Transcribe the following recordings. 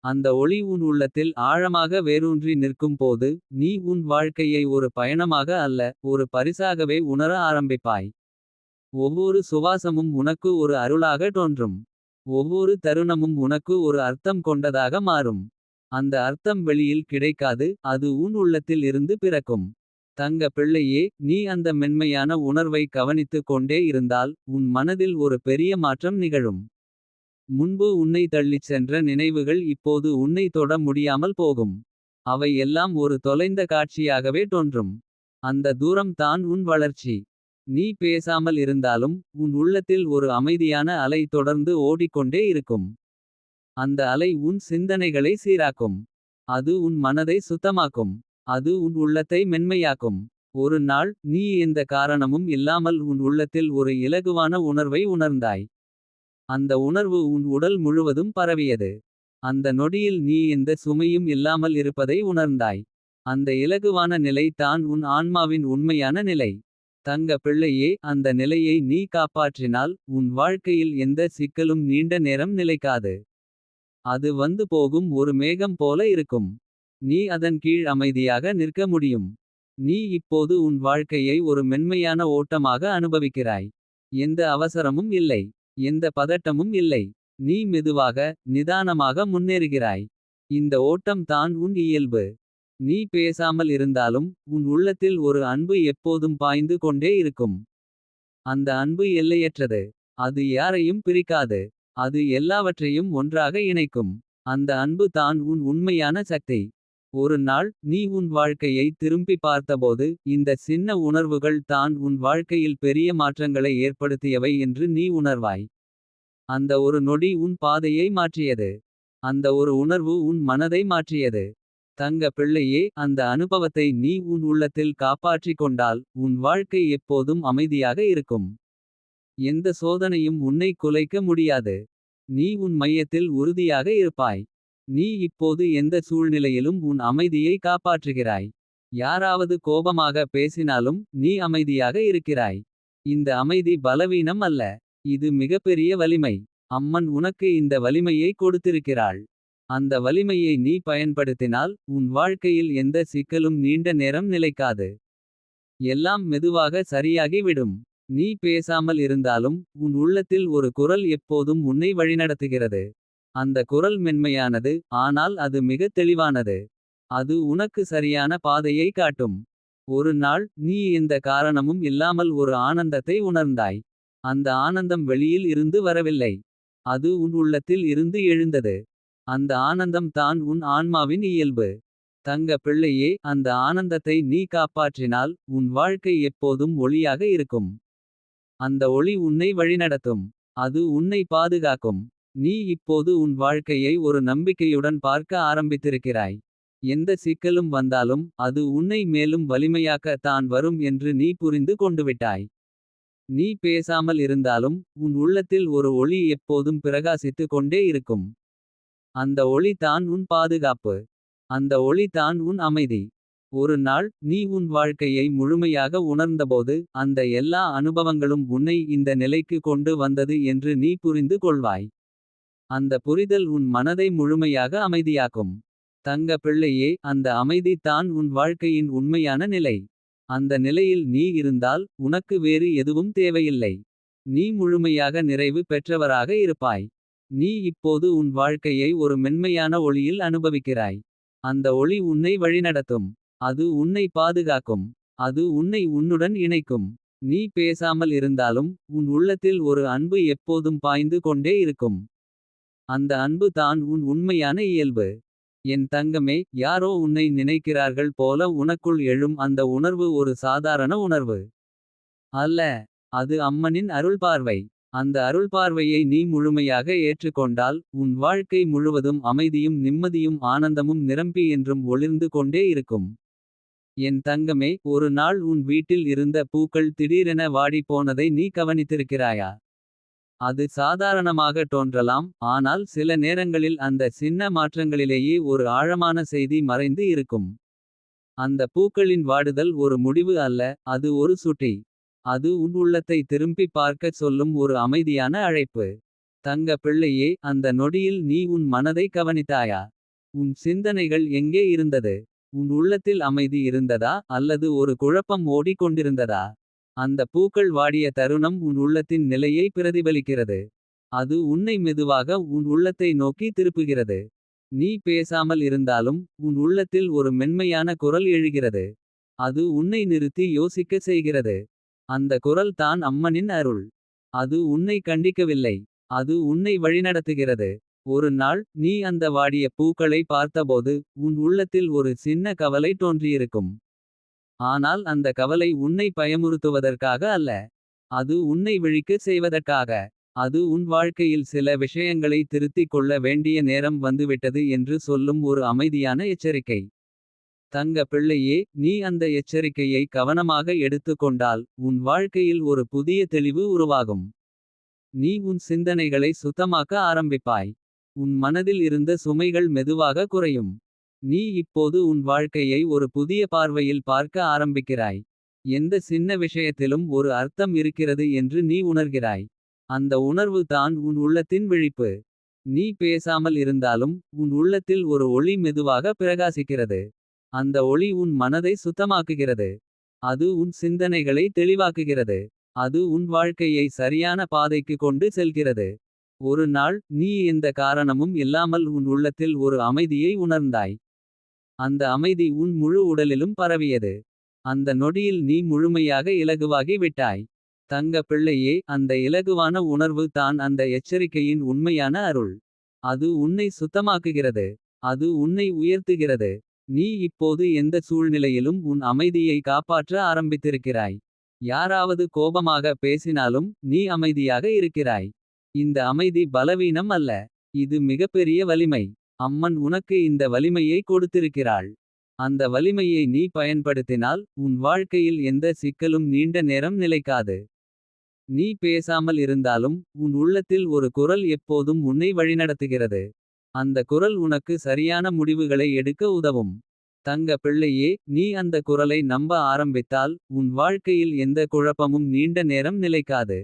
அந்த ஒளி உன் உள்ளத்தில் ஆழமாக வேரூன்றி நிற்கும் போது. நீ உன் வாழ்க்கையை ஒரு பயணமாக அல்ல. ஒரு பரிசாகவே உணர ஆரம்பிப்பாய். ஒவ்வொரு சுவாசமும் உனக்கு ஒரு அருளாக தோன்றும். ஒவ்வொரு தருணமும் உனக்கு ஒரு அர்த்தம் கொண்டதாக மாறும். அந்த அர்த்தம் வெளியில் கிடைக்காது, அது உன் உள்ளத்தில் இருந்து பிறக்கும். தங்க பிள்ளையே, நீ அந்த மென்மையான உணர்வை கவனித்துக் கொண்டே இருந்தால். உன் மனதில் ஒரு பெரிய மாற்றம் நிகழும். முன்பு உன்னை தள்ளிச் சென்ற நினைவுகள் இப்போது உன்னை தொட முடியாமல் போகும். அவை எல்லாம் ஒரு தொலைந்த காட்சியாகவே தோன்றும். அந்த தூரம் தான் உன் வளர்ச்சி. நீ பேசாமல் இருந்தாலும் உன் உள்ளத்தில் ஒரு அமைதியான அலை தொடர்ந்து ஓடிக்கொண்டே இருக்கும். அந்த அலை உன் சிந்தனைகளை சீராக்கும். அது உன் மனதை சுத்தமாக்கும். அது உன் உள்ளத்தை மென்மையாக்கும். ஒரு நாள் நீ எந்த காரணமும் இல்லாமல் உன் உள்ளத்தில் ஒரு இலகுவான உணர்வை உணர்ந்தாய். அந்த உணர்வு உன் உடல் முழுவதும் பரவியது. அந்த நொடியில் நீ எந்த சுமையும் இல்லாமல் இருப்பதை உணர்ந்தாய். அந்த இலகுவான நிலை தான் உன் ஆன்மாவின் உண்மையான நிலை. தங்க பிள்ளையே, அந்த நிலையை நீ காப்பாற்றினால். உன் வாழ்க்கையில் எந்த சிக்கலும் நீண்ட நேரம் நிலைக்காது. அது வந்து போகும் ஒரு மேகம் போல இருக்கும். நீ அதன் கீழ் அமைதியாக நிற்க முடியும். நீ இப்போது உன் வாழ்க்கையை ஒரு மென்மையான ஓட்டமாக அனுபவிக்கிறாய். எந்த அவசரமும் இல்லை. எந்த பதட்டமும் இல்லை. நீ மெதுவாக, நிதானமாக முன்னேறுகிறாய். இந்த ஓட்டம் தான் உன் இயல்பு. நீ பேசாமல் இருந்தாலும் உன் உள்ளத்தில் ஒரு அன்பு எப்போதும் பாய்ந்து கொண்டே இருக்கும். அந்த அன்பு எல்லையற்றது. அது யாரையும் பிரிக்காது. அது எல்லாவற்றையும் ஒன்றாக இணைக்கும். அந்த அன்பு தான் உன் உண்மையான சக்தி. ஒரு நாள் நீ உன் வாழ்க்கையை திரும்பி பார்த்தபோது. இந்த சின்ன உணர்வுகள் தான் உன் வாழ்க்கையில் பெரிய மாற்றங்களை ஏற்படுத்தியவை என்று நீ உணர்வாய். அந்த ஒரு நொடி உன் பாதையை மாற்றியது. அந்த ஒரு உணர்வு உன் மனதை மாற்றியது. தங்க பிள்ளையே, அந்த அனுபவத்தை நீ உன் உள்ளத்தில் காப்பாற்றிக் கொண்டால். உன் வாழ்க்கை எப்போதும் அமைதியாக இருக்கும். எந்த சோதனையும் உன்னை குலைக்க முடியாது. நீ உன் மையத்தில் உறுதியாக இருப்பாய். நீ இப்போது எந்த சூழ்நிலையிலும் உன் அமைதியை காப்பாற்றுகிறாய். யாராவது கோபமாக பேசினாலும் நீ அமைதியாக இருக்கிறாய். இந்த அமைதி பலவீனம் அல்ல. இது மிகப்பெரிய வலிமை. அம்மன் உனக்கு இந்த வலிமையை கொடுத்திருக்கிறாள். அந்த வலிமையை நீ பயன்படுத்தினால். உன் வாழ்க்கையில் எந்த சிக்கலும் நீண்ட நேரம் நிலைக்காது. எல்லாம் மெதுவாக சரியாகி விடும். நீ பேசாமல் இருந்தாலும் உன் உள்ளத்தில் ஒரு குரல் எப்போதும் உன்னை வழிநடத்துகிறது. அந்த குரல் மென்மையானது, ஆனால் அது மிகத் தெளிவானது. அது உனக்கு சரியான பாதையை காட்டும். ஒரு நாள் நீ எந்த காரணமும் இல்லாமல் ஒரு ஆனந்தத்தை உணர்ந்தாய். அந்த ஆனந்தம் வெளியில் இருந்து வரவில்லை. அது உன் உள்ளத்தில் இருந்து எழுந்தது. அந்த ஆனந்தம் தான் உன் ஆன்மாவின் இயல்பு. தங்க பிள்ளையே, அந்த ஆனந்தத்தை நீ காப்பாற்றினால். உன் வாழ்க்கை எப்போதும் ஒளியாக இருக்கும். அந்த ஒளி உன்னை வழிநடத்தும். அது உன்னை பாதுகாக்கும். நீ இப்போது உன் வாழ்க்கையை ஒரு நம்பிக்கையுடன் பார்க்க ஆரம்பித்திருக்கிறாய். எந்த சிக்கலும் வந்தாலும் அது உன்னை மேலும் வலிமையாக்க தான் வரும் என்று நீ புரிந்து கொண்டுவிட்டாய். நீ பேசாமல் இருந்தாலும் உன் உள்ளத்தில் ஒரு ஒளி எப்போதும் பிரகாசித்து கொண்டே இருக்கும். அந்த ஒளி தான் உன் பாதுகாப்பு. அந்த ஒளி தான் உன் அமைதி. ஒரு நாள் நீ உன் வாழ்க்கையை முழுமையாக உணர்ந்தபோது. அந்த எல்லா அனுபவங்களும் உன்னை இந்த நிலைக்கு கொண்டு வந்தது என்று நீ புரிந்து கொள்வாய். அந்த புரிதல் உன் மனதை முழுமையாக அமைதியாக்கும். தங்க பிள்ளையே, அந்த அமைதி தான் உன் வாழ்க்கையின் உண்மையான நிலை. அந்த நிலையில் நீ இருந்தால் உனக்கு வேறு எதுவும் தேவையில்லை. நீ முழுமையாக நிறைவு பெற்றவராக இருப்பாய். நீ இப்போது உன் வாழ்க்கையை ஒரு மென்மையான ஒளியில் அனுபவிக்கிறாய். அந்த ஒளி உன்னை வழிநடத்தும். அது உன்னை பாதுகாக்கும். அது உன்னை உன்னுடன் இணைக்கும். நீ பேசாமல் இருந்தாலும் உன் உள்ளத்தில் ஒரு அன்பு எப்போதும் பாய்ந்து கொண்டே இருக்கும். அந்த அன்பு தான் உன் உண்மையான இயல்பு. என் தங்கமே, யாரோ உன்னை நினைக்கிறார்கள் போல உனக்குள் எழும் அந்த உணர்வு ஒரு சாதாரண உணர்வு அல்ல. அது அம்மனின் அருள்பார்வை. அந்த அருள்பார்வையை நீ முழுமையாக ஏற்றுக்கொண்டால். உன் வாழ்க்கை முழுவதும் அமைதியும் நிம்மதியும் ஆனந்தமும் நிரம்பி என்றும் ஒளிர்ந்து கொண்டே இருக்கும். என் தங்கமே, ஒரு நாள் உன் வீட்டில் இருந்த பூக்கள் திடீரென வாடி போனதை நீ கவனித்திருக்கிறாயா? அது சாதாரணமாக தோன்றலாம். ஆனால் சில நேரங்களில் அந்த சின்ன மாற்றங்களிலேயே ஒரு ஆழமான செய்தி மறைந்து இருக்கும். அந்த பூக்களின் வாடுதல் ஒரு முடிவு அல்ல, அது ஒரு சுட்டி. அது உன் உள்ளத்தை திரும்பி பார்க்கச் சொல்லும் ஒரு அமைதியான அழைப்பு. தங்க பிள்ளையே, அந்த நொடியில் நீ உன் மனதை கவனித்தாயா? உன் சிந்தனைகள் எங்கே இருந்தது? உன் உள்ளத்தில் அமைதி இருந்ததா அல்லது ஒரு குழப்பம் ஓடிக் கொண்டிருந்ததா? அந்த பூக்கள் வாடிய தருணம் உன் உள்ளத்தின் நிலையை பிரதிபலிக்கிறது. அது உன்னை மெதுவாக உன் உள்ளத்தை நோக்கி திருப்புகிறது. நீ பேசாமல் இருந்தாலும் உன் உள்ளத்தில் ஒரு மென்மையான குரல் எழுகிறது. அது உன்னை நிறுத்தி யோசிக்க செய்கிறது. அந்த குரல் தான் அம்மனின் அருள். அது உன்னை கண்டிக்கவில்லை. அது உன்னை வழிநடத்துகிறது. ஒரு நாள் நீ அந்த வாடிய பூக்களை பார்த்தபோது உன் உள்ளத்தில் ஒரு சின்ன கவலை தோன்றியிருக்கும். ஆனால் அந்த கவலை உன்னை பயமுறுத்துவதற்காக அல்ல. அது உன்னை விழிக்க செய்வதற்காக. அது உன் வாழ்க்கையில் சில விஷயங்களை திருத்திக் கொள்ள வேண்டிய நேரம் வந்துவிட்டது என்று சொல்லும் ஒரு அமைதியான எச்சரிக்கை. தங்க பிள்ளையே, நீ அந்த எச்சரிக்கையை கவனமாக எடுத்துக்கொண்டால் உன் வாழ்க்கையில் ஒரு புதிய தெளிவு உருவாகும். நீ உன் சிந்தனைகளை சுத்தமாக்க ஆரம்பிப்பாய். உன் மனதில் இருந்த சுமைகள் மெதுவாக குறையும். நீ இப்போது உன் வாழ்க்கையை ஒரு புதிய பார்வையில் பார்க்க ஆரம்பிக்கிறாய். எந்த சின்ன விஷயத்திலும் ஒரு அர்த்தம் இருக்கிறது என்று நீ உணர்கிறாய். அந்த உணர்வு தான் உன் உள்ளத்தின் விழிப்பு. நீ பேசாமல் இருந்தாலும் உன் உள்ளத்தில் ஒரு ஒளி மெதுவாக பிரகாசிக்கிறது. அந்த ஒளி உன் மனதை சுத்தமாக்குகிறது. அது உன் சிந்தனைகளை தெளிவாக்குகிறது. அது உன் வாழ்க்கையை சரியான பாதைக்கு கொண்டு செல்கிறது. ஒரு நாள் நீ எந்த காரணமும் இல்லாமல் உன் உள்ளத்தில் ஒரு அமைதியை உணர்ந்தாய். அந்த அமைதி உன் முழு உடலிலும் பரவியது. அந்த நொடியில் நீ முழுமையாக இலகுவாகி விட்டாய். தங்க பிள்ளையே, அந்த இலகுவான உணர்வு தான் அந்த எச்சரிக்கையின் உண்மையான அருள். அது உன்னை சுத்தமாக்குகிறது. அது உன்னை உயர்த்துகிறது. நீ இப்போது எந்த சூழ்நிலையிலும் உன் அமைதியை காப்பாற்ற ஆரம்பித்திருக்கிறாய். யாராவது கோபமாக பேசினாலும் நீ அமைதியாக இருக்கிறாய். இந்த அமைதி பலவீனம் அல்ல. இது மிகப்பெரிய வலிமை. அம்மன் உனக்கு இந்த வலிமையை கொடுத்திருக்கிறாள். அந்த வலிமையை நீ பயன்படுத்தினால் உன் வாழ்க்கையில் எந்த சிக்கலும் நீண்ட நேரம் நிலைக்காது. நீ பேசாமல் இருந்தாலும் உன் உள்ளத்தில் ஒரு குரல் எப்போதும் உன்னை வழிநடத்துகிறது. அந்த குரல் உனக்கு சரியான முடிவுகளை எடுக்க உதவும். தங்க பிள்ளையே, நீ அந்த குரலை நம்ப ஆரம்பித்தால் உன் வாழ்க்கையில் எந்த குழப்பமும் நீண்ட நேரம் நிலைக்காது.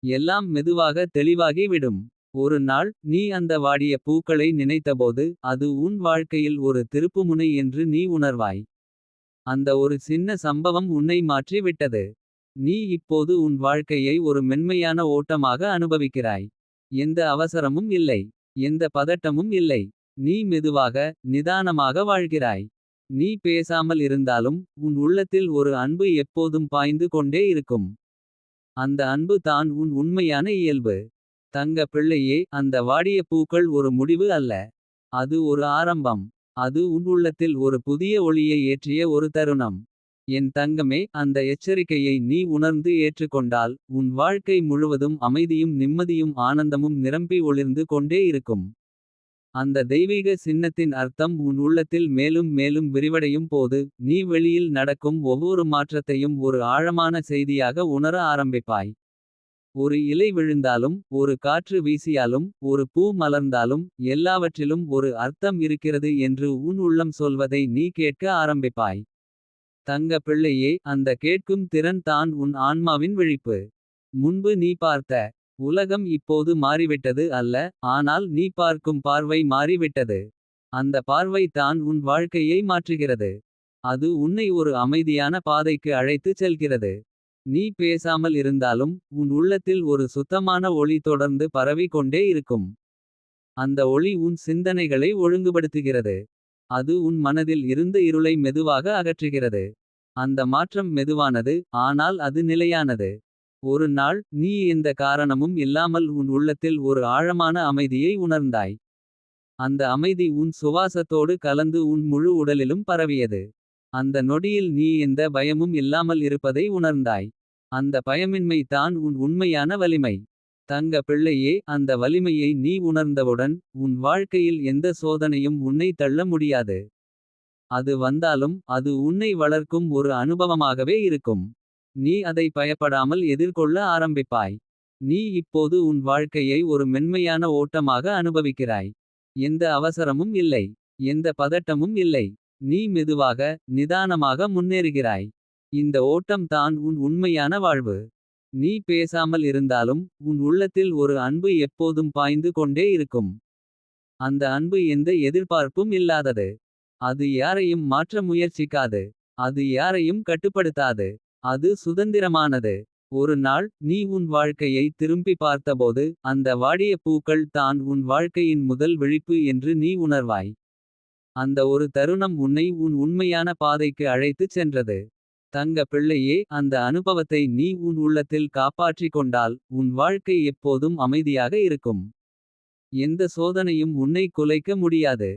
எல்லாம் மெதுவாக தெளிவாகி விடும். ஒரு நாள் நீ அந்த வாடிய பூக்களை நினைத்தபோது அது உன் வாழ்க்கையில் ஒரு திருப்புமுனை என்று நீ உணர்வாய். அந்த ஒரு சின்ன சம்பவம் உன்னை மாற்றி விட்டது. நீ இப்போது உன் வாழ்க்கையை ஒரு மென்மையான ஓட்டமாக அனுபவிக்கிறாய். எந்த அவசரமும் இல்லை. எந்த பதட்டமும் இல்லை. நீ மெதுவாக நிதானமாக வாழ்கிறாய். நீ பேசாமல் இருந்தாலும் உன் உள்ளத்தில் ஒரு அன்பு எப்போதும் பாய்ந்து கொண்டே இருக்கும். அந்த அன்பு தான் உன் உண்மையான இயல்பு. தங்க பிள்ளையே, அந்த வாடிய பூக்கள் ஒரு முடிவு அல்ல. அது ஒரு ஆரம்பம். அது உன் உள்ளத்தில் ஒரு புதிய ஒளியை ஏற்றிய ஒரு தருணம். என் தங்கமே, அந்த எச்சரிக்கையை நீ உணர்ந்து ஏற்றுக்கொண்டால் உன் வாழ்க்கை முழுவதும் அமைதியும் நிம்மதியும் ஆனந்தமும் நிரம்பி ஒளிர்ந்து கொண்டே இருக்கும். அந்த தெய்வீக சின்னத்தின் அர்த்தம் உன் உள்ளத்தில் மேலும் மேலும் விரிவடையும் போது நீ வெளியில் நடக்கும் ஒவ்வொரு மாற்றத்தையும் ஒரு ஆழமான செய்தியாக உணர ஆரம்பிப்பாய். ஒரு இலை விழுந்தாலும் ஒரு காற்று வீசியாலும் ஒரு பூ மலர்ந்தாலும் எல்லாவற்றிலும் ஒரு அர்த்தம் இருக்கிறது என்று உன் உள்ளம் சொல்வதை நீ கேட்க ஆரம்பிப்பாய். தங்க பிள்ளையே, அந்த கேட்கும் திறன் தான் உன் ஆன்மாவின் விழிப்பு. முன்பு நீ பார்த்த உலகம் இப்போது மாறிவிட்டது அல்ல. ஆனால் நீ பார்க்கும் பார்வை மாறிவிட்டது. அந்த பார்வை தான் உன் வாழ்க்கையை மாற்றுகிறது. அது உன்னை ஒரு அமைதியான பாதைக்கு அழைத்துச் செல்கிறது. நீ பேசாமல் இருந்தாலும் உன் உள்ளத்தில் ஒரு சுத்தமான ஒளி தொடர்ந்து பரவி கொண்டே இருக்கும். அந்த ஒளி உன் சிந்தனைகளை ஒழுங்குபடுத்துகிறது. அது உன் மனதில் இருந்த இருளை மெதுவாக அகற்றுகிறது. அந்த மாற்றம் மெதுவானது, ஆனால் அது நிலையானது. ஒரு நாள் நீ எந்த காரணமும் இல்லாமல் உன் உள்ளத்தில் ஒரு ஆழமான அமைதியை உணர்ந்தாய். அந்த அமைதி உன் சுவாசத்தோடு கலந்து உன் முழு உடலிலும் பரவியது. அந்த நொடியில் நீ எந்த பயமும் இல்லாமல் இருப்பதை உணர்ந்தாய். அந்த பயமின்மை தான் உன் உண்மையான வலிமை. தங்க பிள்ளையே, அந்த வலிமையை நீ உணர்ந்தவுடன் உன் வாழ்க்கையில் எந்த சோதனையும் உன்னை தள்ள முடியாது. அது வந்தாலும் அது உன்னை வளர்க்கும் ஒரு அனுபவமாகவே இருக்கும். நீ அதை பயப்படாமல் எதிர்கொள்ள ஆரம்பிப்பாய். நீ இப்போது உன் வாழ்க்கையை ஒரு மென்மையான ஓட்டமாக அனுபவிக்கிறாய். எந்த அவசரமும் இல்லை. எந்த பதட்டமும் இல்லை. நீ மெதுவாக நிதானமாக முன்னேறுகிறாய். இந்த ஓட்டம் தான் உன் உண்மையான வாழ்வு. நீ பேசாமல் இருந்தாலும் உன் உள்ளத்தில் ஒரு அன்பு எப்போதும் பாய்ந்து கொண்டே இருக்கும். அந்த அன்பு எந்த எதிர்பார்ப்பும் இல்லாதது. அது யாரையும் மாற்ற முயற்சிக்காது. அது யாரையும் கட்டுப்படுத்தாது. அது சுதந்திரமானது. ஒரு நாள் நீ உன் வாழ்க்கையை திரும்பி பார்த்தபோது அந்த வாடிய பூக்கள் தான் உன் வாழ்க்கையின் முதல் விழிப்பு என்று நீ உணர்வாய். அந்த ஒரு தருணம் உன்னை உன் உண்மையான பாதைக்கு அழைத்துச் சென்றது. தங்க பிள்ளையே, அந்த அனுபவத்தை நீ உன் உள்ளத்தில் காப்பாற்றிக் கொண்டால் உன் வாழ்க்கை எப்போதும் அமைதியாக இருக்கும். எந்த சோதனையும் உன்னை குலைக்க முடியாது.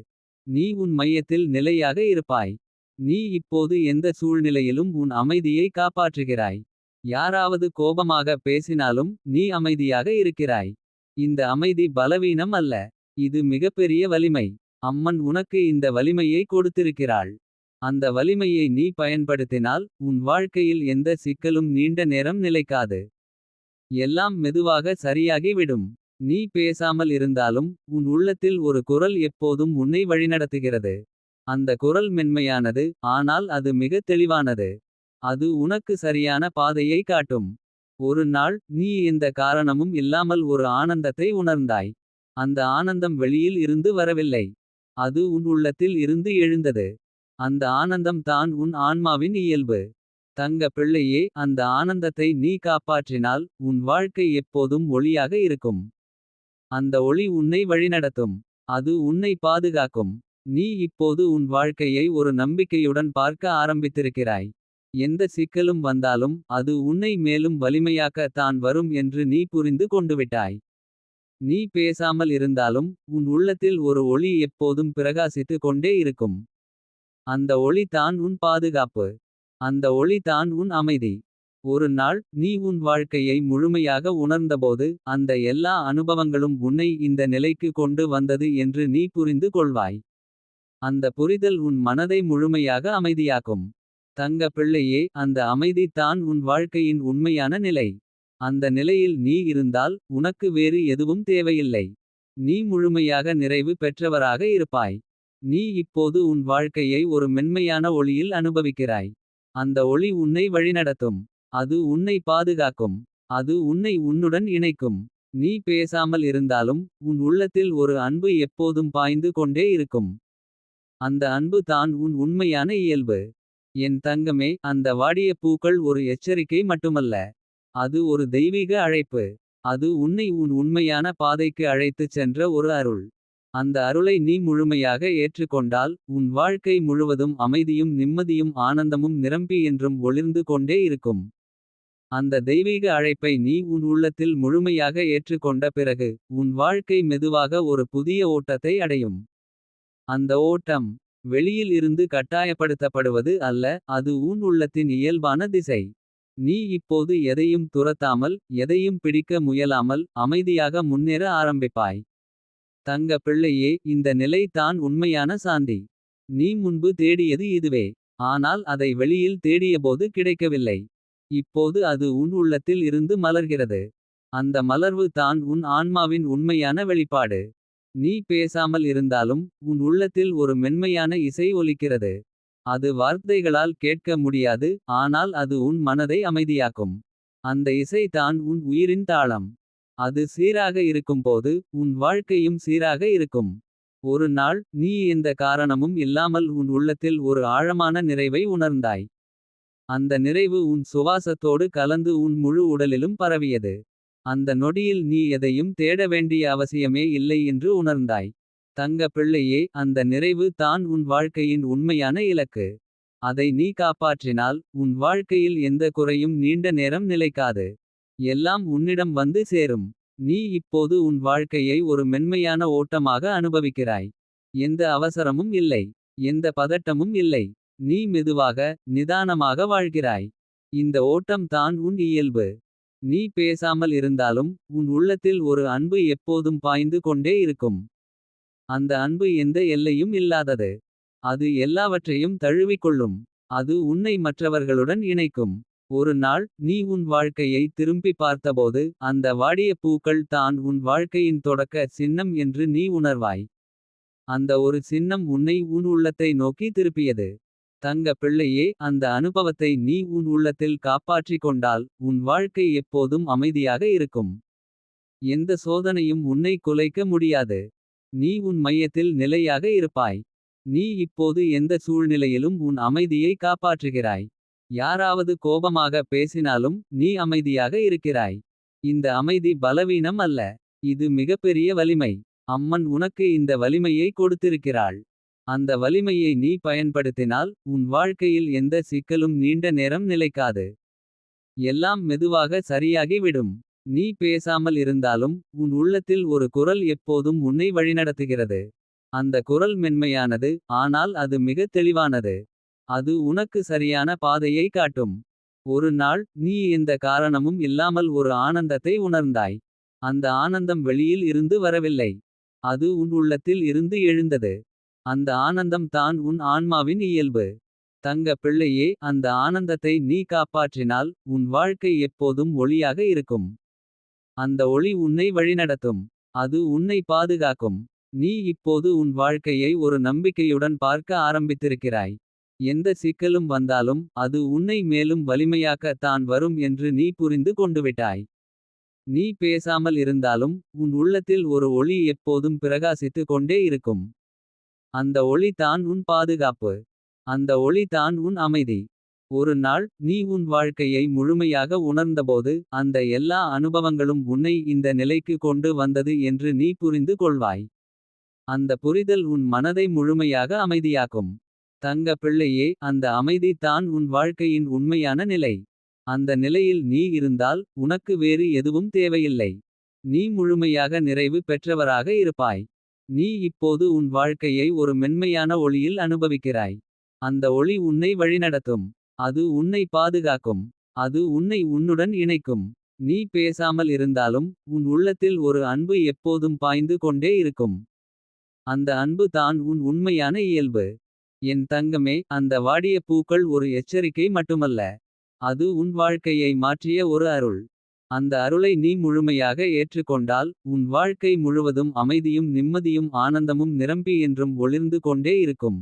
நீ உன் மையத்தில் நிலையாக இருப்பாய். நீ இப்போது எந்த சூழ்நிலையிலும் உன் அமைதியை காப்பாற்றுகிறாய். யாராவது கோபமாக பேசினாலும் நீ அமைதியாக இருக்கிறாய். இந்த அமைதி பலவீனம் அல்ல. இது மிகப்பெரிய வலிமை. அம்மன் உனக்கு இந்த வலிமையை கொடுத்திருக்கிறாள். அந்த வலிமையை நீ பயன்படுத்தினால் உன் வாழ்க்கையில் எந்த சிக்கலும் நீண்ட நேரம் நிலைக்காது. எல்லாம் மெதுவாக சரியாகி விடும். நீ பேசாமல் இருந்தாலும் உன் உள்ளத்தில் ஒரு குரல் எப்போதும் உன்னை வழிநடத்துகிறது. அந்த குரல் மென்மையானது, ஆனால் அது மிக தெளிவானது. அது உனக்கு சரியான பாதையை காட்டும். ஒரு நாள் நீ எந்த காரணமும் இல்லாமல் ஒரு ஆனந்தத்தை உணர்ந்தாய். அந்த ஆனந்தம் வெளியில் இருந்து வரவில்லை. அது உன் உள்ளத்தில் இருந்து எழுந்தது. அந்த ஆனந்தம் தான் உன் ஆன்மாவின் இயல்பு. தங்க பிள்ளையே, அந்த ஆனந்தத்தை நீ காப்பாற்றினால் உன் வாழ்க்கை எப்போதும் ஒளியாக இருக்கும். அந்த ஒளி உன்னை வழிநடத்தும். அது உன்னை பாதுகாக்கும். நீ இப்போது உன் வாழ்க்கையை ஒரு நம்பிக்கையுடன் பார்க்க ஆரம்பித்திருக்கிறாய். எந்த சிக்கலும் வந்தாலும் அது உன்னை மேலும் வலிமையாக்க தான் வரும் என்று நீ புரிந்து கொண்டுவிட்டாய். நீ பேசாமல் இருந்தாலும் உன் உள்ளத்தில் ஒரு ஒளி எப்போதும் பிரகாசித்து கொண்டே இருக்கும். அந்த ஒளி தான் உன் பாதுகாப்பு. அந்த ஒளி தான் உன் அமைதி. ஒரு நாள் நீ உன் வாழ்க்கையை முழுமையாக உணர்ந்தபோது அந்த எல்லா அனுபவங்களும் உன்னை இந்த நிலைக்கு கொண்டு வந்தது என்று நீ புரிந்து கொள்வாய். அந்த புரிதல் உன் மனதை முழுமையாக அமைதியாக்கும். தங்க பிள்ளையே, அந்த அமைதி தான் உன் வாழ்க்கையின் உண்மையான நிலை. அந்த நிலையில் நீ இருந்தால் உனக்கு வேறு எதுவும் தேவையில்லை. நீ முழுமையாக நிறைவு பெற்றவராக இருப்பாய். நீ இப்போது உன் வாழ்க்கையை ஒரு மென்மையான ஒளியில் அனுபவிக்கிறாய். அந்த ஒளி உன்னை வழிநடத்தும். அது உன்னை பாதுகாக்கும். அது உன்னை உன்னுடன் இணைக்கும். நீ பேசாமல் இருந்தாலும் உன் உள்ளத்தில் ஒரு அன்பு எப்போதும் பாய்ந்து கொண்டே இருக்கும். அந்த அன்பு தான் உன் உண்மையான இயல்பு. என் தங்கமே, அந்த வாடிய பூக்கள் ஒரு எச்சரிக்கை மட்டுமல்ல. அது ஒரு தெய்வீக அழைப்பு. அது உன்னை உன் உண்மையான பாதைக்கு அழைத்துச் சென்ற ஒரு அருள். அந்த அருளை நீ முழுமையாக ஏற்றுக்கொண்டால் உன் வாழ்க்கை முழுவதும் அமைதியும் நிம்மதியும் ஆனந்தமும் நிரம்பி என்றும் ஒளிர்ந்து கொண்டே இருக்கும். அந்த தெய்வீக அழைப்பை நீ உன் உள்ளத்தில் முழுமையாக ஏற்றுக்கொண்ட பிறகு உன் வாழ்க்கை மெதுவாக ஒரு புதிய ஓட்டத்தை அடையும். அந்த ஓட்டம் வெளியில் இருந்து கட்டாயப்படுத்தப்படுவது அல்ல. அது உன் உள்ளத்தின் இயல்பான திசை. நீ இப்போது எதையும் துரத்தாமல் எதையும் பிடிக்க முயலாமல் அமைதியாக முன்னேற ஆரம்பிப்பாய். தங்க பிள்ளையே, இந்த நிலை தான் உண்மையான சாந்தி. நீ முன்பு தேடியது இதுவே. ஆனால் அதை வெளியில் தேடியபோது கிடைக்கவில்லை. இப்போது அது உன் உள்ளத்தில் இருந்து மலர்கிறது. அந்த மலர்வு தான் உன் ஆன்மாவின் உண்மையான வெளிப்பாடு. நீ பேசாமல் இருந்தாலும் உன் உள்ளத்தில் ஒரு மென்மையான இசை ஒலிக்கிறது. அது வார்த்தைகளால் கேட்க முடியாது, ஆனால் அது உன் மனதை அமைதியாக்கும். அந்த இசை தான் உன் உயிரின் தாளம். அது சீராக இருக்கும்போது உன் வாழ்க்கையும் சீராக இருக்கும். ஒரு நாள் நீ எந்த காரணமும் இல்லாமல் உன் உள்ளத்தில் ஒரு ஆழமான நிறைவை உணர்ந்தாய். அந்த நிறைவு உன் சுவாசத்தோடு கலந்து உன் முழு உடலிலும் பரவியது. அந்த நொடியில் நீ எதையும் தேட வேண்டிய அவசியமே இல்லை என்று உணர்ந்தாய். தங்க பிள்ளையே, அந்த நிறைவு தான் உன் வாழ்க்கையின் உண்மையான இலக்கு. அதை நீ காப்பாற்றினால் உன் வாழ்க்கையில் எந்த குறையும் நீண்ட நேரம் நிலைக்காது. எல்லாம் உன்னிடம் வந்து சேரும். நீ இப்போது உன் வாழ்க்கையை ஒரு மென்மையான ஓட்டமாக அனுபவிக்கிறாய். எந்த அவசரமும் இல்லை. எந்த பதட்டமும் இல்லை. நீ மெதுவாக நிதானமாக வாழ்கிறாய். இந்த ஓட்டம் தான் உன் இயல்பு. நீ பேசாமல் இருந்தாலும் உன் உள்ளத்தில் ஒரு அன்பு எப்போதும் பாய்ந்து கொண்டே இருக்கும். அந்த அன்பு எந்த எல்லையும் இல்லாதது. அது எல்லாவற்றையும் தழுவிக்கொள்ளும். அது உன்னை மற்றவர்களுடன் இணைக்கும். ஒரு நாள் நீ உன் வாழ்க்கையை திரும்பி பார்த்தபோது அந்த வாடிய பூக்கள் தான் உன் வாழ்க்கையின் தொடக்க சின்னம் என்று நீ உணர்வாய். அந்த ஒரு சின்னம் உன்னை உன் உள்ளத்தை நோக்கி திருப்பியது. தங்க பிள்ளையே, அந்த அனுபவத்தை நீ உன் உள்ளத்தில் காப்பாற்றிக் கொண்டால். உன் வாழ்க்கை எப்போதும் அமைதியாக இருக்கும். எந்த சோதனையும் உன்னை குலைக்க முடியாது. நீ உன் மையத்தில் நிலையாக இருப்பாய். நீ இப்போது எந்த சூழ்நிலையிலும் உன் அமைதியை காப்பாற்றுகிறாய். யாராவது கோபமாக பேசினாலும் நீ அமைதியாக இருக்கிறாய். இந்த அமைதி பலவீனம் அல்ல. இது மிகப்பெரிய வலிமை. அம்மன் உனக்கு இந்த வலிமையை கொடுத்திருக்கிறாள். அந்த வலிமையை நீ பயன்படுத்தினால். உன் வாழ்க்கையில் எந்த சிக்கலும் நீண்ட நேரம் நிலைக்காது. எல்லாம் மெதுவாக சரியாகி விடும். நீ பேசாமல் இருந்தாலும் உன் உள்ளத்தில் ஒரு குரல் எப்போதும் உன்னை வழிநடத்துகிறது. அந்த குரல் மென்மையானது, ஆனால் அது மிக தெளிவானது. அது உனக்கு சரியான பாதையை காட்டும். ஒரு நாள் நீ எந்த காரணமும் இல்லாமல் ஒரு ஆனந்தத்தை உணர்ந்தாய். அந்த ஆனந்தம் வெளியில் இருந்து வரவில்லை. அது உன் உள்ளத்தில் இருந்து எழுந்தது. அந்த ஆனந்தம் தான் உன் ஆன்மாவின் இயல்பு. தங்க பிள்ளையே, அந்த ஆனந்தத்தை நீ காப்பாற்றினால். உன் வாழ்க்கை எப்போதும் ஒளியாக இருக்கும். அந்த ஒளி உன்னை வழிநடத்தும். அது உன்னை பாதுகாக்கும். நீ இப்போது உன் வாழ்க்கையை ஒரு நம்பிக்கையுடன் பார்க்க ஆரம்பித்திருக்கிறாய். எந்த சிக்கலும் வந்தாலும் அது உன்னை மேலும் வலிமையாக்க தான் வரும் என்று நீ புரிந்து கொண்டுவிட்டாய். நீ பேசாமல் இருந்தாலும் உன் உள்ளத்தில் ஒரு ஒளி எப்போதும் பிரகாசித்து கொண்டே இருக்கும். அந்த ஒளி தான் உன் பாதுகாப்பு. அந்த ஒளி தான் உன் அமைதி. ஒரு நாள் நீ உன் வாழ்க்கையை முழுமையாக உணர்ந்தபோது. அந்த எல்லா அனுபவங்களும் உன்னை இந்த நிலைக்கு கொண்டு வந்தது என்று நீ புரிந்து கொள்வாய். அந்த புரிதல் உன் மனதை முழுமையாக அமைதியாக்கும். தங்க பிள்ளையே, அந்த அமைதி தான் உன் வாழ்க்கையின் உண்மையான நிலை. அந்த நிலையில் நீ இருந்தால் உனக்கு வேறு எதுவும் தேவையில்லை. நீ முழுமையாக நிறைவு பெற்றவராக இருப்பாய். நீ இப்போது உன் வாழ்க்கையை ஒரு மென்மையான ஒளியில் அனுபவிக்கிறாய். அந்த ஒளி உன்னை வழிநடத்தும். அது உன்னை பாதுகாக்கும். அது உன்னை உன்னுடன் இணைக்கும். நீ பேசாமல் இருந்தாலும் உன் உள்ளத்தில் ஒரு அன்பு எப்போதும் பாய்ந்து கொண்டே இருக்கும். அந்த அன்பு தான் உன் உண்மையான இயல்பு. என் தங்கமே, அந்த வாடிய பூக்கள் ஒரு எச்சரிக்கை மட்டுமல்ல. அது உன் வாழ்க்கையை மாற்றிய ஒரு அருள். அந்த அருளை நீ முழுமையாக ஏற்றுக்கொண்டால். உன் வாழ்க்கை முழுவதும் அமைதியும் நிம்மதியும் ஆனந்தமும் நிரம்பி என்றும் ஒளிர்ந்து கொண்டே இருக்கும்.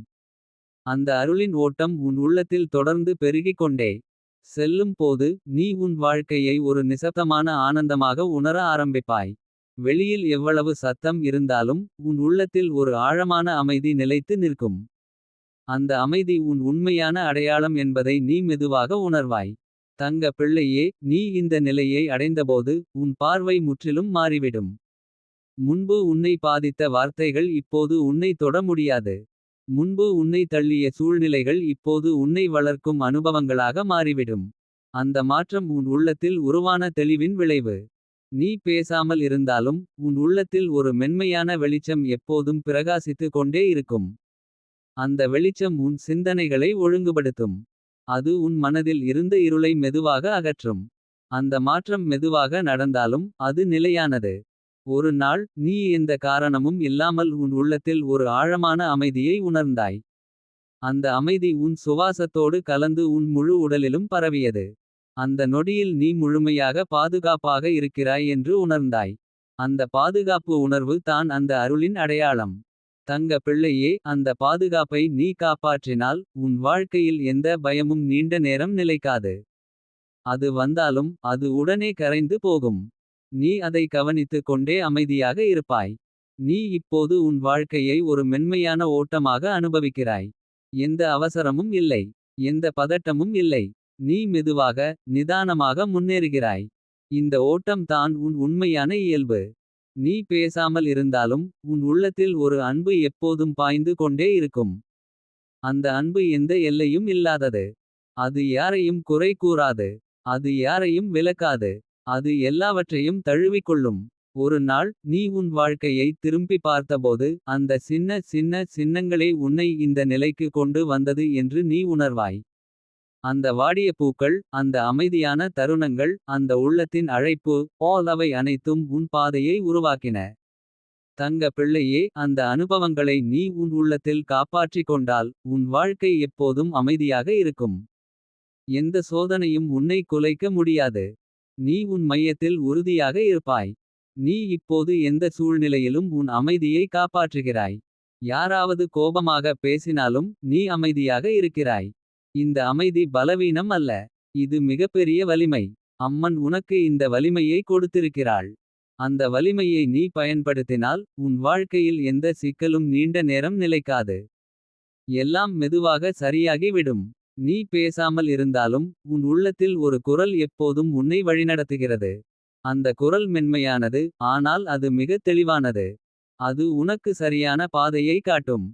அந்த அருளின் ஓட்டம் உன் உள்ளத்தில் தொடர்ந்து பெருகிக் கொண்டே செல்லும் போது. நீ உன் வாழ்க்கையை ஒரு நிசப்தமான ஆனந்தமாக உணர ஆரம்பிப்பாய். வெளியில் எவ்வளவு சத்தம் இருந்தாலும் உன் உள்ளத்தில் ஒரு ஆழமான அமைதி நிலைத்து நிற்கும். அந்த அமைதி உன் உண்மையான அடையாளம் என்பதை நீ மெதுவாக உணர்வாய். தங்க பிள்ளையே, நீ இந்த நிலையை அடைந்தபோது உன் பார்வை முற்றிலும் மாறிவிடும். முன்பு உன்னை பாதித்த வார்த்தைகள் இப்போது உன்னை தொட முடியாது. முன்பு உன்னை தள்ளிய சூழ்நிலைகள் இப்போது உன்னை வளர்க்கும் அனுபவங்களாக மாறிவிடும். அந்த மாற்றம் உன் உள்ளத்தில் உருவான தெளிவின் விளைவு. நீ பேசாமல் இருந்தாலும் உன் உள்ளத்தில் ஒரு மென்மையான வெளிச்சம் எப்போதும் பிரகாசித்து கொண்டே இருக்கும். அந்த வெளிச்சம் உன் சிந்தனைகளை ஒழுங்குபடுத்தும். அது உன் மனதில் இருந்த இருளை மெதுவாக அகற்றும். அந்த மாற்றம் மெதுவாக நடந்தாலும் அது நிலையானது. ஒரு நாள் நீ எந்த காரணமும் இல்லாமல் உன் உள்ளத்தில் ஒரு ஆழமான அமைதியை உணர்ந்தாய். அந்த அமைதி உன் சுவாசத்தோடு கலந்து உன் முழு உடலிலும் பரவியது. அந்த நொடியில் நீ முழுமையாக பாதுகாப்பாக இருக்கிறாய் என்று உணர்ந்தாய். அந்த பாதுகாப்பு உணர்வு தான் அந்த அருளின் அடையாளம். தங்க பிள்ளையே, அந்த பாதுகாப்பை நீ காப்பாற்றினால். உன் வாழ்க்கையில் எந்த பயமும் நீண்ட நேரம் நிலைக்காது. அது வந்தாலும் அது உடனே கரைந்து போகும். நீ அதை கவனித்துக் கொண்டே அமைதியாக இருப்பாய். நீ இப்போது உன் வாழ்க்கையை ஒரு மென்மையான ஓட்டமாக அனுபவிக்கிறாய். எந்த அவசரமும் இல்லை. எந்த பதட்டமும் இல்லை. நீ மெதுவாக நிதானமாக முன்னேறுகிறாய். இந்த ஓட்டம் தான் உன் உண்மையான இயல்பு. நீ பேசாமல் இருந்தாலும் உன் உள்ளத்தில் ஒரு அன்பு எப்போதும் பாய்ந்து கொண்டே இருக்கும். அந்த அன்பு எந்த எல்லையும் இல்லாதது. அது யாரையும் குறை கூறாது. அது யாரையும் விலக்காது. அது எல்லாவற்றையும் தழுவிக்கொள்ளும். ஒரு நாள் நீ உன் வாழ்க்கையை திரும்பி பார்த்தபோது. அந்த சின்ன சின்ன சின்னங்களே உன்னை இந்த நிலைக்கு கொண்டு வந்தது என்று நீ உணர்வாய். அந்த வாடிய பூக்கள், அந்த அமைதியான தருணங்கள், அந்த உள்ளத்தின் அழைப்பு. அவை அனைத்தும் உன் பாதையை உருவாக்கின. தங்க பிள்ளையே, அந்த அனுபவங்களை நீ உன் உள்ளத்தில் காப்பாற்றிக் கொண்டால். உன் வாழ்க்கை எப்போதும் அமைதியாக இருக்கும். எந்த சோதனையும் உன்னை குலைக்க முடியாது. நீ உன் மையத்தில் உறுதியாக இருப்பாய். நீ இப்போது எந்த சூழ்நிலையிலும் உன் அமைதியை காப்பாற்றுகிறாய். யாராவது கோபமாக பேசினாலும் நீ அமைதியாக இருக்கிறாய். இந்த அமைதி பலவீனம் அல்ல. இது மிகப்பெரிய வலிமை. அம்மன் உனக்கு இந்த வலிமையை கொடுத்திருக்கிறாள். அந்த வலிமையை நீ பயன்படுத்தினால் உன் வாழ்க்கையில் எந்த சிக்கலும் நீண்ட நேரம் நிலைக்காது. எல்லாம் மெதுவாக சரியாகி விடும். நீ பேசாமல் இருந்தாலும் உன் உள்ளத்தில் ஒரு குரல் எப்போதும் உன்னை வழிநடத்துகிறது. அந்த குரல் மென்மையானது, ஆனால் அது மிக தெளிவானது. அது உனக்கு சரியான பாதையை காட்டும்.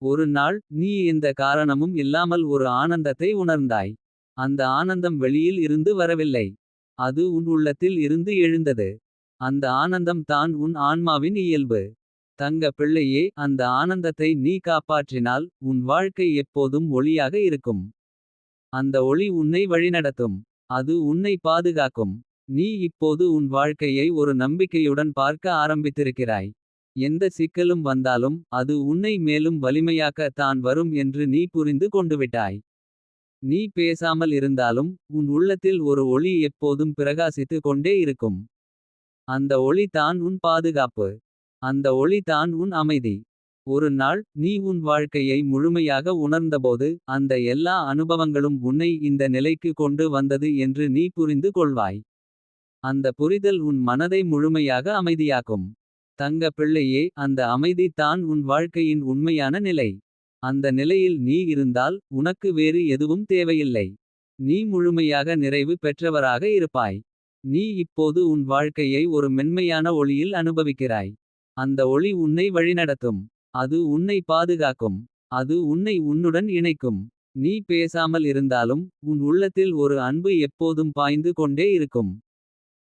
ஒரு நாள் நீ எந்த காரணமும் இல்லாமல் ஒரு ஆனந்தத்தை உணர்ந்தாய். அந்த ஆனந்தம் வெளியில் இருந்து வரவில்லை. அது உன் உள்ளத்தில் இருந்து எழுந்தது. அந்த ஆனந்தம் தான் உன் ஆன்மாவின் இயல்பு. தங்க பிள்ளையே, அந்த ஆனந்தத்தை நீ காப்பாற்றினால் உன் வாழ்க்கை எப்போதும் ஒளியாக இருக்கும். அந்த ஒளி உன்னை வழிநடத்தும். அது உன்னை பாதுகாக்கும். நீ இப்போது உன் வாழ்க்கையை ஒரு நம்பிக்கையுடன் பார்க்க ஆரம்பித்திருக்கிறாய். எந்த சிக்கலும் வந்தாலும் அது உன்னை மேலும் வலிமையாக்க தான் வரும் என்று நீ புரிந்து கொண்டுவிட்டாய். நீ பேசாமல் இருந்தாலும் உன் உள்ளத்தில் ஒரு ஒளி எப்போதும் பிரகாசித்து கொண்டே இருக்கும். அந்த ஒளி தான் உன் பாதுகாப்பு. அந்த ஒளி தான் உன் அமைதி. ஒரு நாள் நீ உன் வாழ்க்கையை முழுமையாக உணர்ந்தபோது அந்த எல்லா அனுபவங்களும் உன்னை இந்த நிலைக்கு கொண்டு வந்தது என்று நீ புரிந்து கொள்வாய். அந்த புரிதல் உன் மனதை முழுமையாக அமைதியாக்கும். தங்க பிள்ளையே, அந்த அமைதி தான் உன் வாழ்க்கையின் உண்மையான நிலை. அந்த நிலையில் நீ இருந்தால் உனக்கு வேறு எதுவும் தேவையில்லை. நீ முழுமையாக நிறைவு பெற்றவராக இருப்பாய். நீ இப்போது உன் வாழ்க்கையை ஒரு மென்மையான ஒளியில் அனுபவிக்கிறாய். அந்த ஒளி உன்னை வழிநடத்தும். அது உன்னை பாதுகாக்கும். அது உன்னை உன்னுடன் இணைக்கும். நீ பேசாமல் இருந்தாலும் உன் உள்ளத்தில் ஒரு அன்பு எப்போதும் பாய்ந்து கொண்டே இருக்கும்.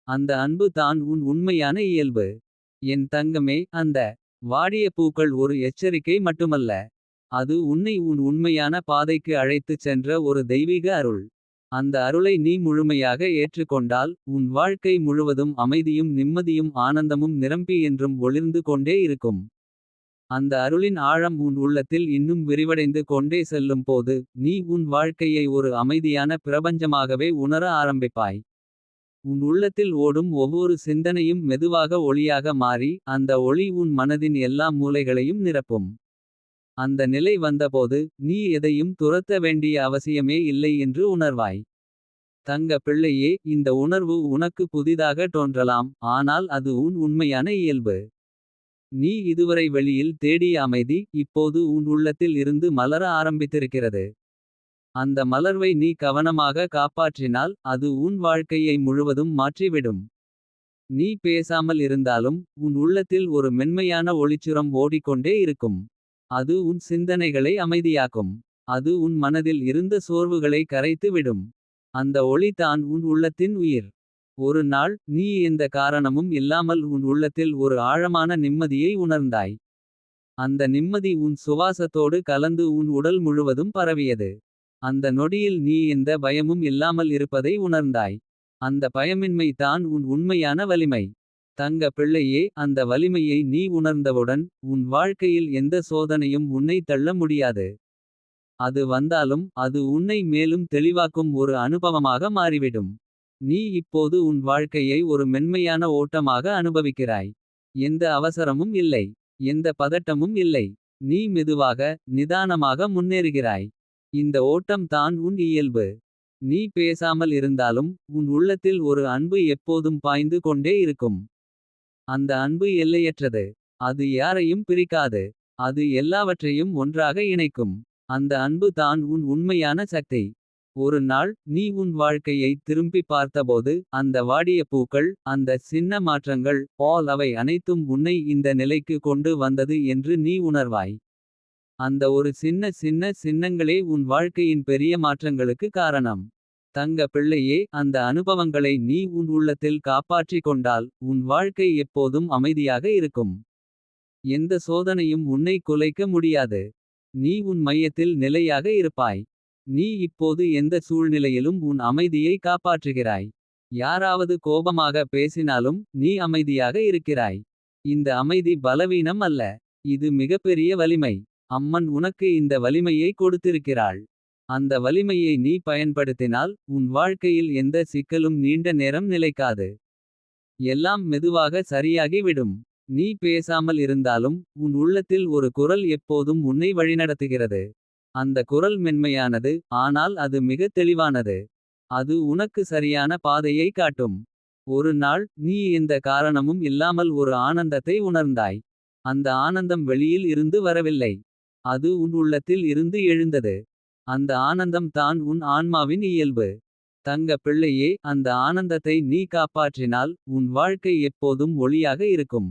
அந்த அன்பு தான் உன் உண்மையான இயல்பு. என் தங்கமே, அந்த வாடிய பூக்கள் ஒரு எச்சரிக்கை மட்டுமல்ல. அது உன்னை உன் உண்மையான பாதைக்கு அழைத்துச் சென்ற ஒரு தெய்வீக அருள். அந்த அருளை நீ முழுமையாக ஏற்றுக்கொண்டால் உன் வாழ்க்கை முழுவதும் அமைதியும் நிம்மதியும் ஆனந்தமும் நிரம்பி என்றும் ஒளிர்ந்து கொண்டே இருக்கும். அந்த அருளின் ஆழம் உன் உள்ளத்தில் இன்னும் விரிவடைந்து கொண்டே செல்லும் போது நீ உன் வாழ்க்கையை ஒரு அமைதியான பிரபஞ்சமாகவே உணர ஆரம்பிப்பாய். உன் உள்ளத்தில் ஓடும் ஒவ்வொரு சிந்தனையும் மெதுவாக ஒளியாக மாறி அந்த ஒளி உன் மனதின் எல்லா மூலைகளையும் நிரப்பும். அந்த நிலை வந்தபோது நீ எதையும் துரத்த வேண்டிய அவசியமே இல்லை என்று உணர்வாய். தங்க பிள்ளையே, இந்த உணர்வு உனக்கு புதிதாக தோன்றலாம். ஆனால் அது உன் உண்மையான இயல்பு. நீ இதுவரை வெளியில் தேடிய அமைதி இப்போது உன் உள்ளத்தில் இருந்து மலர ஆரம்பித்திருக்கிறது. அந்த மலர்வை நீ கவனமாக காப்பாற்றினால் அது உன் வாழ்க்கையை முழுவதும் மாற்றிவிடும். நீ பேசாமல் இருந்தாலும் உன் உள்ளத்தில் ஒரு மென்மையான ஒளிச்சுரம் ஓடிக்கொண்டே இருக்கும். அது உன் சிந்தனைகளை அமைதியாக்கும். அது உன் மனதில் இருந்த சோர்வுகளை கரைத்து விடும். அந்த ஒளி தான் உன் உள்ளத்தின் உயிர். ஒரு நாள் நீ எந்த காரணமும் இல்லாமல் உன் உள்ளத்தில் ஒரு ஆழமான நிம்மதியை உணர்ந்தாய். அந்த நிம்மதி உன் சுவாசத்தோடு கலந்து உன் உடல் முழுவதும் பரவியது. அந்த நொடியில் நீ எந்த பயமும் இல்லாமல் இருப்பதை உணர்ந்தாய். அந்த பயமின்மை தான் உன் உண்மையான வலிமை. தங்க பிள்ளையே, அந்த வலிமையை நீ உணர்ந்தவுடன் உன் வாழ்க்கையில் எந்த சோதனையும் உன்னை தள்ள முடியாது. அது வந்தாலும் அது உன்னை மேலும் தெளிவாக்கும் ஒரு அனுபவமாக மாறிவிடும். நீ இப்போது உன் வாழ்க்கையை ஒரு மென்மையான ஓட்டமாக அனுபவிக்கிறாய். எந்த அவசரமும் இல்லை. எந்த பதட்டமும் இல்லை. நீ மெதுவாக நிதானமாக முன்னேறுகிறாய். இந்த ஓட்டம் தான் உன் இயல்பு. நீ பேசாமல் இருந்தாலும் உன் உள்ளத்தில் ஒரு அன்பு எப்போதும் பாய்ந்து கொண்டே இருக்கும். அந்த அன்பு எல்லையற்றது. அது யாரையும் பிரிக்காது. அது எல்லாவற்றையும் ஒன்றாக இணைக்கும். அந்த அன்பு தான் உன் உண்மையான சக்தி. ஒரு நாள் நீ உன் வாழ்க்கையை திரும்பி பார்த்தபோது அந்த வாடிய பூக்கள், அந்த சின்ன மாற்றங்கள், அவை அனைத்தும் உன்னை இந்த நிலைக்கு கொண்டு வந்தது என்று நீ உணர்வாய். அந்த ஒரு சின்ன சின்ன சின்னங்களே உன் வாழ்க்கையின் பெரிய மாற்றங்களுக்கு காரணம். தங்க பிள்ளையே, அந்த அனுபவங்களை நீ உன் உள்ளத்தில் காப்பாற்றிக் கொண்டால் உன் வாழ்க்கை எப்போதும் அமைதியாக இருக்கும். எந்த சோதனையும் உன்னை குலைக்க முடியாது. நீ உன் மையத்தில் நிலையாக இருப்பாய். நீ இப்போது எந்த சூழ்நிலையிலும் உன் அமைதியை காப்பாற்றுகிறாய். யாராவது கோபமாக பேசினாலும் நீ அமைதியாக இருக்கிறாய். இந்த அமைதி பலவீனம் அல்ல. இது மிகப்பெரிய வலிமை. அம்மன் உனக்கு இந்த வலிமையை கொடுத்திருக்கிறாள். அந்த வலிமையை நீ பயன்படுத்தினால் உன் வாழ்க்கையில் எந்த சிக்கலும் நீண்ட நேரம் நிலைக்காது. எல்லாம் மெதுவாக சரியாகி விடும். நீ பேசாமல் இருந்தாலும் உன் உள்ளத்தில் ஒரு குரல் எப்போதும் உன்னை வழிநடத்துகிறது. அந்த குரல் மென்மையானது, ஆனால் அது மிகத் தெளிவானது. அது உனக்கு சரியான பாதையை காட்டும். ஒரு நாள் நீ எந்த காரணமும் இல்லாமல் ஒரு ஆனந்தத்தை உணர்ந்தாய். அந்த ஆனந்தம் வெளியில் இருந்து வரவில்லை. அது உன் உள்ளத்தில் இருந்து எழுந்தது. அந்த ஆனந்தம் தான் உன் ஆன்மாவின் இயல்பு. தங்க பிள்ளையே, அந்த ஆனந்தத்தை நீ காப்பாற்றினால் உன் வாழ்க்கை எப்போதும் ஒளியாக இருக்கும்.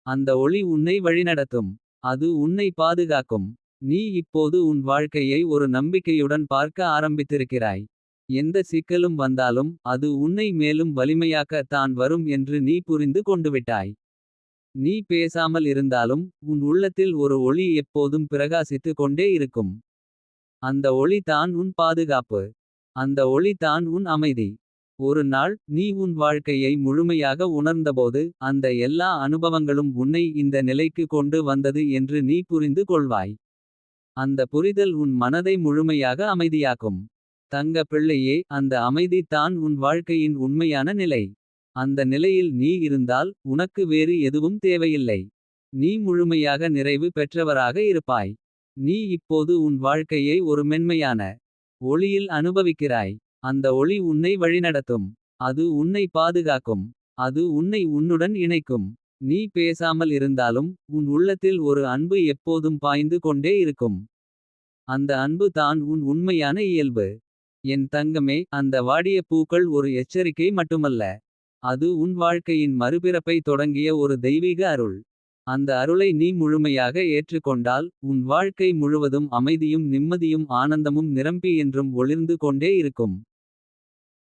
அந்த ஒளி உன்னை வழிநடத்தும். அது உன்னை பாதுகாக்கும். நீ இப்போது உன் வாழ்க்கையை ஒரு நம்பிக்கையுடன் பார்க்க ஆரம்பித்திருக்கிறாய். எந்த சிக்கலும் வந்தாலும் அது உன்னை மேலும் வலிமையாக்க தான் வரும் என்று நீ புரிந்து கொண்டுவிட்டாய். நீ பேசாமல் இருந்தாலும் உன் உள்ளத்தில் ஒரு ஒளி எப்போதும் பிரகாசித்து கொண்டே இருக்கும். அந்த ஒளி தான் உன் பாதுகாப்பு. அந்த ஒளி தான் உன் அமைதி. ஒரு நாள் நீ உன் வாழ்க்கையை முழுமையாக உணர்ந்தபோது அந்த எல்லா அனுபவங்களும் உன்னை இந்த நிலைக்கு கொண்டு வந்தது என்று நீ புரிந்து கொள்வாய். அந்த புரிதல் உன் மனதை முழுமையாக அமைதியாக்கும். தங்க பிள்ளையே, அந்த அமைதி தான் உன் வாழ்க்கையின் உண்மையான நிலை. அந்த நிலையில் நீ இருந்தால் உனக்கு வேறு எதுவும் தேவையில்லை. நீ முழுமையாக நிறைவு பெற்றவராக இருப்பாய். நீ இப்போது உன் வாழ்க்கையை ஒரு மென்மையான ஒளியில் அனுபவிக்கிறாய். அந்த ஒளி உன்னை வழிநடத்தும். அது உன்னை பாதுகாக்கும். அது உன்னை உன்னுடன் இணைக்கும். நீ பேசாமல் இருந்தாலும் உன் உள்ளத்தில் ஒரு அன்பு எப்போதும் பாய்ந்து கொண்டே இருக்கும். அந்த அன்பு தான் உன் உண்மையான இயல்பு. என் தங்கமே, அந்த வாடிய பூக்கள் ஒரு எச்சரிக்கை மட்டுமல்ல. அது உன் வாழ்க்கையின் மறுபிறப்பை தொடங்கிய ஒரு தெய்வீக அருள். அந்த அருளை நீ முழுமையாக ஏற்றுக்கொண்டால் உன் வாழ்க்கை முழுவதும் அமைதியும் நிம்மதியும் ஆனந்தமும் நிரம்பி என்றும் ஒளிர்ந்து கொண்டே இருக்கும்.